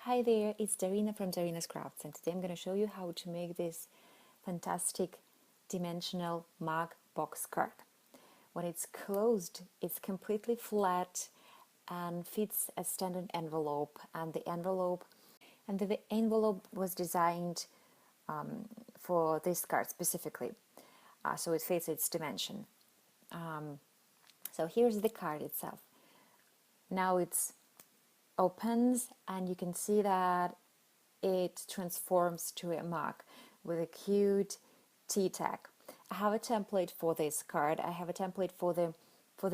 Hi there, it's Darina from Darina's Crafts, and today I'm going to show you how to make this fantastic dimensional mug box card. When it's closed, it's completely flat and fits a standard envelope, and the envelope was designed for this card specifically, so it fits its dimension. So here's the card itself. Now it's opens and you can see that it transforms to a mug with a cute tea tag. I have a template for this card. I have a template for the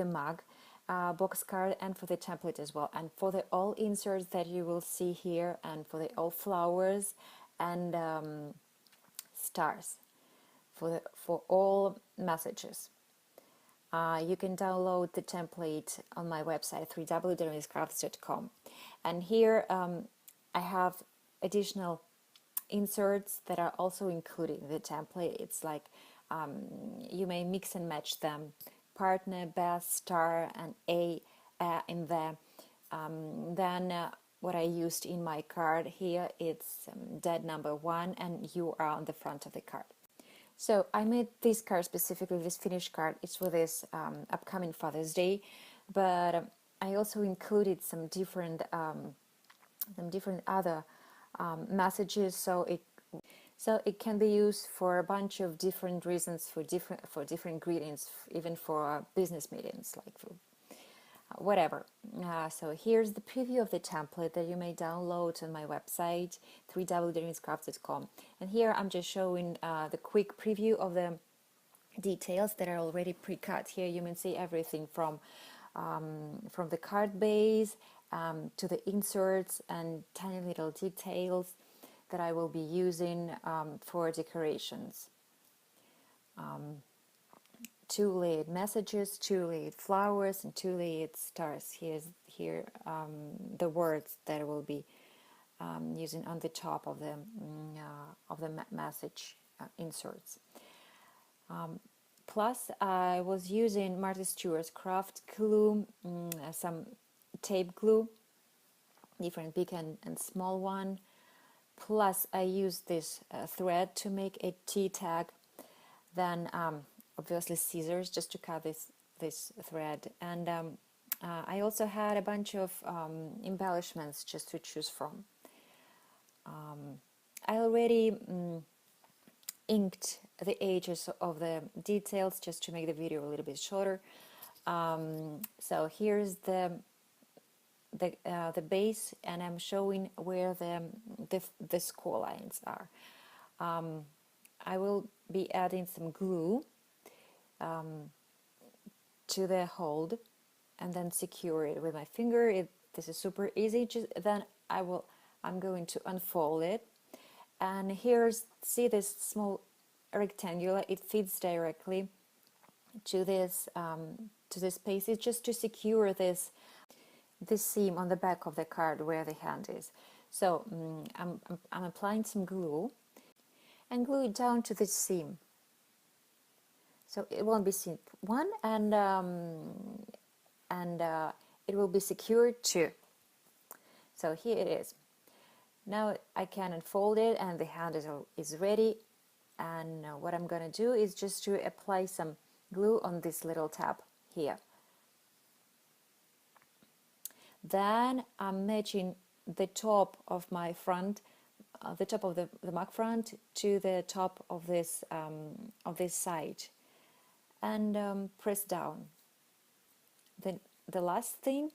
mug box card and for the template as well, and for the all inserts that you will see here, and for the all flowers and stars for all messages. You can download the template on my website www.darinascrafts.com, and here I have additional inserts that are also included in the template. It's like you may mix and match them: partner, best, star, and A in there. Then what I used in my card here, it's dead number 1, and you are on the front of the card. So I made this card specifically, this finished card. It's for this upcoming Father's Day, but I also included some different other messages. So it can be used for a bunch of different reasons, for different greetings, even for business meetings, like for whatever. So here's the preview of the template that you may download on my website www.darinascrafts.com, and here I'm just showing the quick preview of the details that are already pre-cut. Here you may see everything from the card base to the inserts and tiny little details that I will be using for decorations. 2 layered messages, 2 layered flowers, and 2 layered stars. Here the words that I will be using on the top of the message inserts. Plus, I was using Martha Stewart's craft glue, some tape glue, different big and small one. Plus, I used this thread to make a tea tag. Then, obviously, scissors just to cut this thread. And I also had a bunch of embellishments just to choose from. I already inked the edges of the details just to make the video a little bit shorter. So here's the base, and I'm showing where the score lines are. I will be adding some glue to the hold and then secure it with my finger. This is super easy. Then I'm going to unfold it, and see this small rectangular. It fits directly to this space. It's just to secure this seam on the back of the card where the hand is. So I'm applying some glue and glue it down to the seam, so it won't be seen. One, and it will be secured too. So here it is. Now I can unfold it, and the hand is ready. And what I'm going to do is just to apply some glue on this little tab here. Then I'm matching the top of my front, the top of the mug front to the top of this side, and press down. Then the last thing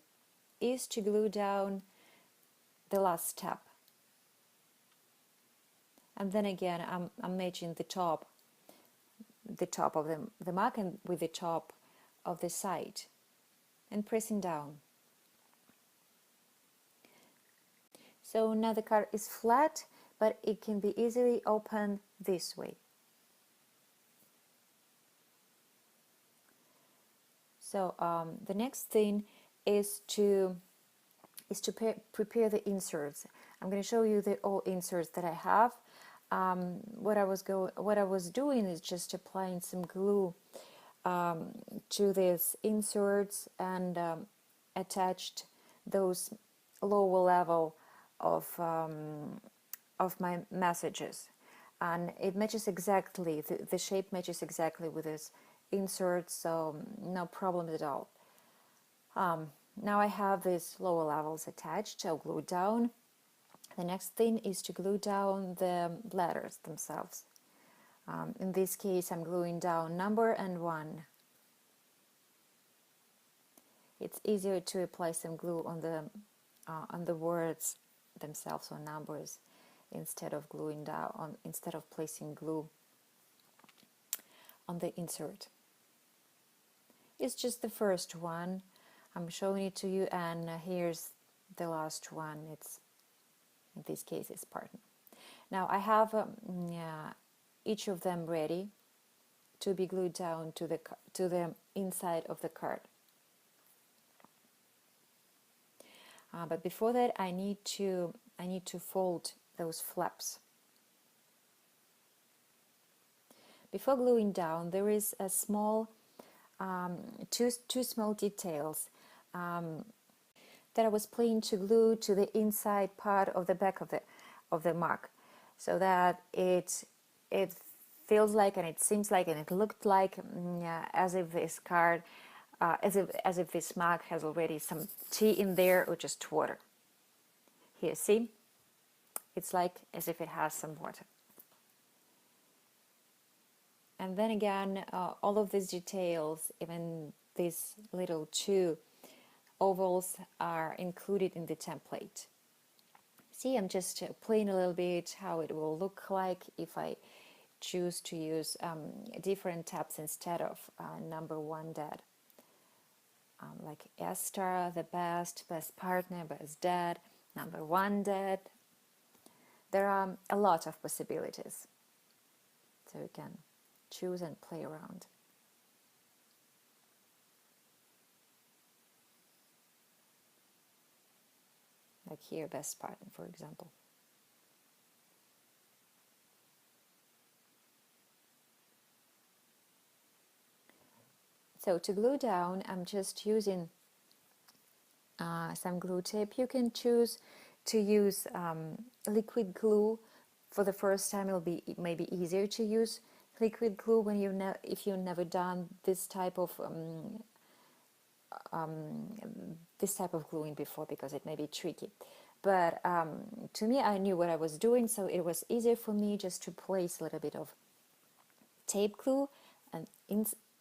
is to glue down the last step, and then again I'm matching the top of the mug and with the top of the side, and pressing down. So now the card is flat, but it can be easily opened this way. So the next thing is to prepare the inserts. I'm going to show you all inserts that I have. What I was doing is just applying some glue to these inserts, and attached those lower level of my messages, and it matches exactly, the shape matches exactly with this insert, so no problems at all. Now I have these lower levels attached. I'll glue down. The next thing is to glue down the letters themselves. In this case, I'm gluing down number and 1. It's easier to apply some glue on the words themselves, or numbers, instead of placing glue on the insert. It's just the first one. I'm showing it to you, and here's the last one. It's, in this case, it's partner. Now I have each of them ready to be glued down to the inside of the card. But before that, I need to fold those flaps. Before gluing down, there is a small two small details that I was planning to glue to the inside part of the back of the mark, so that it feels like, and it seems like, and it looked like as if this card, as if this mark has already some tea in there, or just water. Here, see, it's like as if it has some water. And then again, all of these details, even these little 2 ovals, are included in the template. See, I'm just playing a little bit how it will look like if I choose to use different tabs instead of number 1 dad. Like S star, the best partner, best dad, number 1 dad. There are a lot of possibilities, so you can choose and play around. Like here, best partner, for example. So to glue down, I'm just using some glue tape. You can choose to use liquid glue. For the first time, it may be easier to use liquid glue when if you've never done this type of gluing before, because it may be tricky. But to me, I knew what I was doing, so it was easier for me just to place a little bit of tape glue and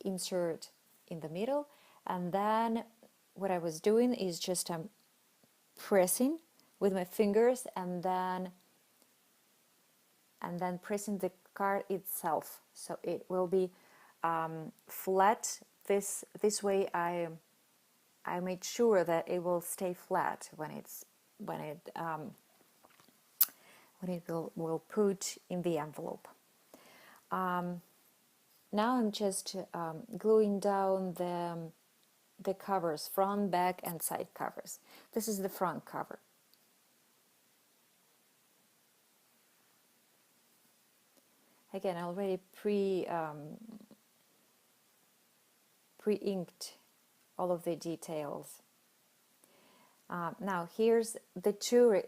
insert in the middle. And then what I was doing is just pressing with my fingers, and then pressing the card itself, so it will be flat. This way I made sure that it will stay flat when it will put in the envelope. Now I'm just gluing down the covers, front, back, and side covers. This is the front cover. Again, I already pre-inked all of the details. Now here's the two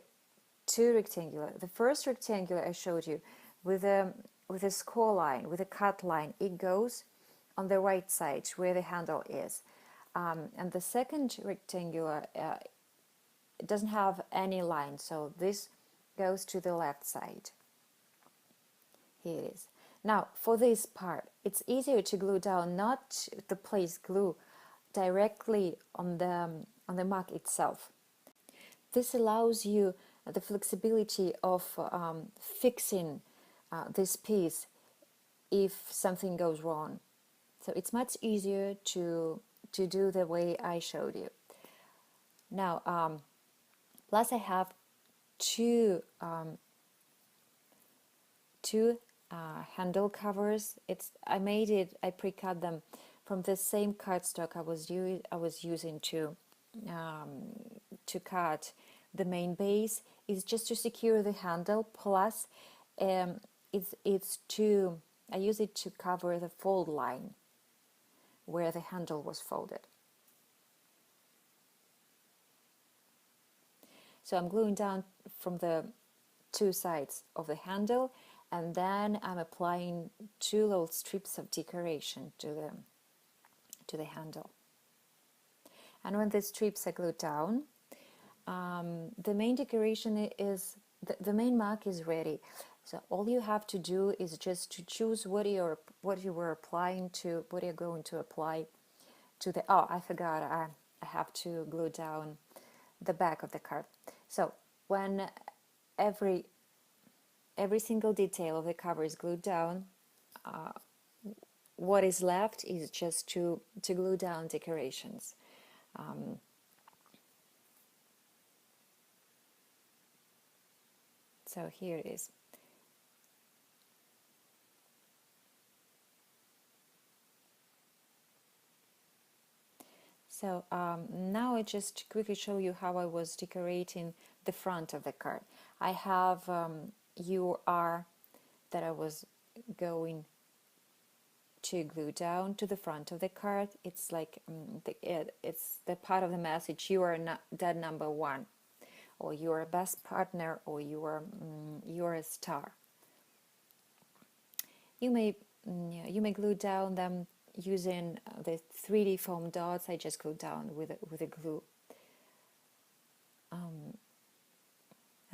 rectangular. The first rectangular I showed you with a score line, with a cut line. It goes on the right side where the handle is, and the second rectangular it doesn't have any line, so this goes to the left side. Here it is. Now for this part, it's easier to glue down, not to place glue directly on the mark itself. This allows you the flexibility of fixing this piece if something goes wrong. So it's much easier to do the way I showed you. Now, plus I have two handle covers. I pre-cut them from the same cardstock I was using to cut the main base. Is just to secure the handle. Plus, I use it to cover the fold line where the handle was folded. So I'm gluing down from the two sides of the handle, and then I'm applying two little strips of decoration to the handle. And when the strips are glued down, the main decoration is the main mark is ready. So all you have to do is just to choose what you were applying to, what you're going to apply to the. Oh, I forgot. I have to glue down the back of the card. So when every single detail of the cover is glued down, what is left is just to glue down decorations. So here it is. So now I just quickly show you how I was decorating the front of the card. I have UR that I was going to glue down to the front of the card. It's like it's the part of the message: you are not dead number one, or you are a best partner, or you are a star. You may glue down them using the 3D foam dots. I just glue down with a glue.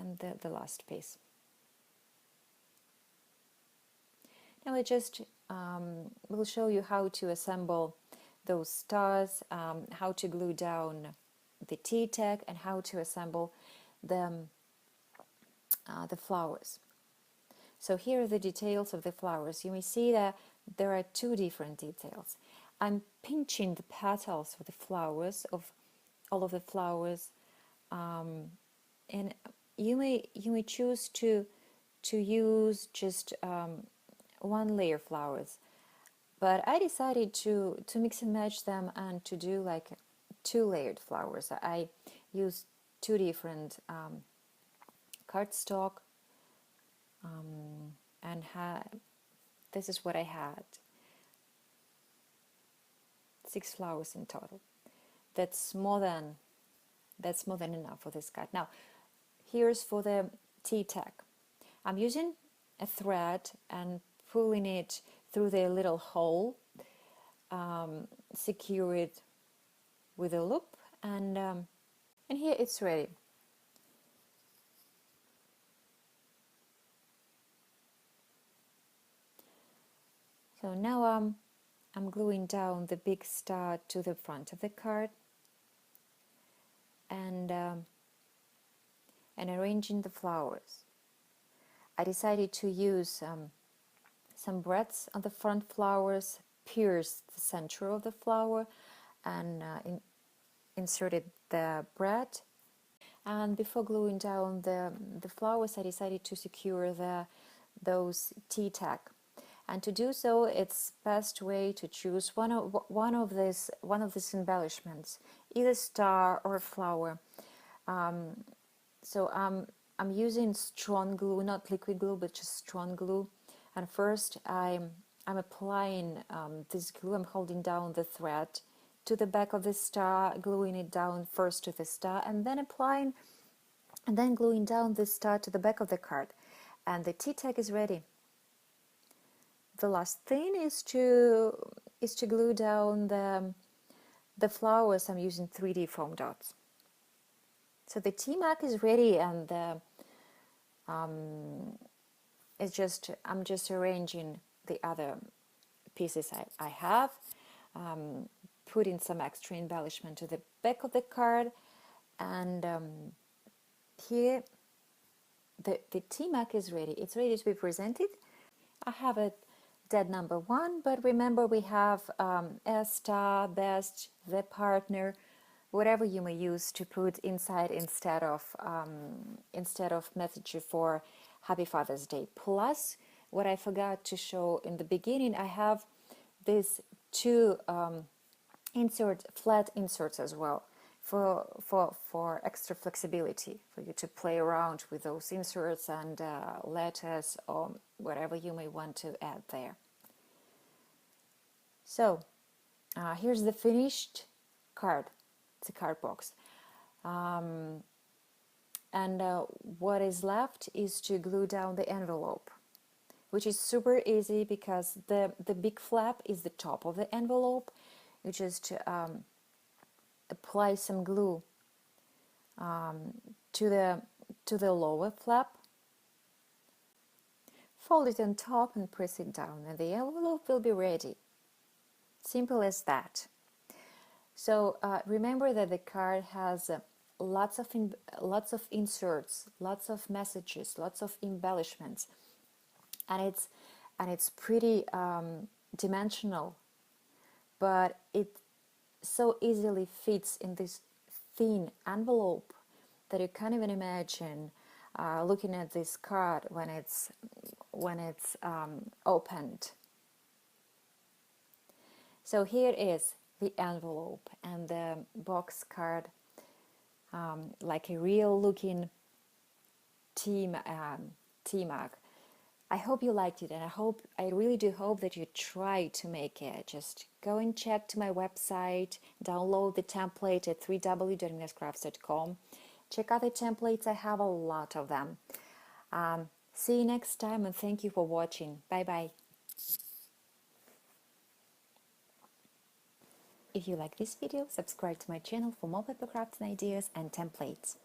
And the last piece. Now I just will show you how to assemble those stars, how to glue down the T-tag, and how to assemble the flowers. So here are the details of the flowers. You may see that there are two different details. I'm pinching the petals of the flowers, of all of the flowers, and you may choose to use just one layer flowers, but I decided to mix and match them and to do like two layered flowers. I used two different cardstock, and this is what I had: 6 flowers in total. That's more than enough for this card. Now here's for the T-tag. I'm using a thread and pulling it through the little hole, secure it with a loop, and here it's ready. So now I'm gluing down the big star to the front of the card, and arranging the flowers. I decided to use some brads on the front flowers, pierce the center of the flower, and inserted the brad. And before gluing down the flowers, I decided to secure those T-tag. And to do so, it's best way to choose one of these embellishments, either star or flower. So I'm using strong glue, not liquid glue, but just strong glue. And first I'm applying this glue. I'm holding down the thread to the back of the star, gluing it down first to the star, and then gluing down the star to the back of the card. And the T-tag is ready. The last thing is to glue down the flowers. I'm using 3D foam dots. So the T-mark is ready, and I'm just arranging the other pieces I have, putting some extra embellishment to the back of the card, and here the T-mark is ready. It's ready to be presented. I have a dead number one, but remember we have a star, best, the partner, whatever you may use to put inside instead of message for Happy Father's Day. Plus, what I forgot to show in the beginning, I have these two flat inserts as well for extra flexibility, for you to play around with those inserts and letters or whatever you may want to add there. So here's the finished card. It's a card box. And what is left is to glue down the envelope, which is super easy because the big flap is the top of the envelope. You just apply some glue to the lower flap, fold it on top and press it down, and the envelope will be ready. Simple as that. So remember that the card has lots of inserts, lots of messages, lots of embellishments, and it's pretty dimensional, but it so easily fits in this thin envelope that you can't even imagine looking at this card when it's opened. So here is the envelope and the box card, like a real looking tea mug. I hope you liked it, and I really do hope that you try to make it. Just go and check to my website, download the template at www.darinascrafts.com. Check out the templates, I have a lot of them. See you next time, and thank you for watching. Bye bye. If you like this video, subscribe to my channel for more paper crafts and ideas and templates.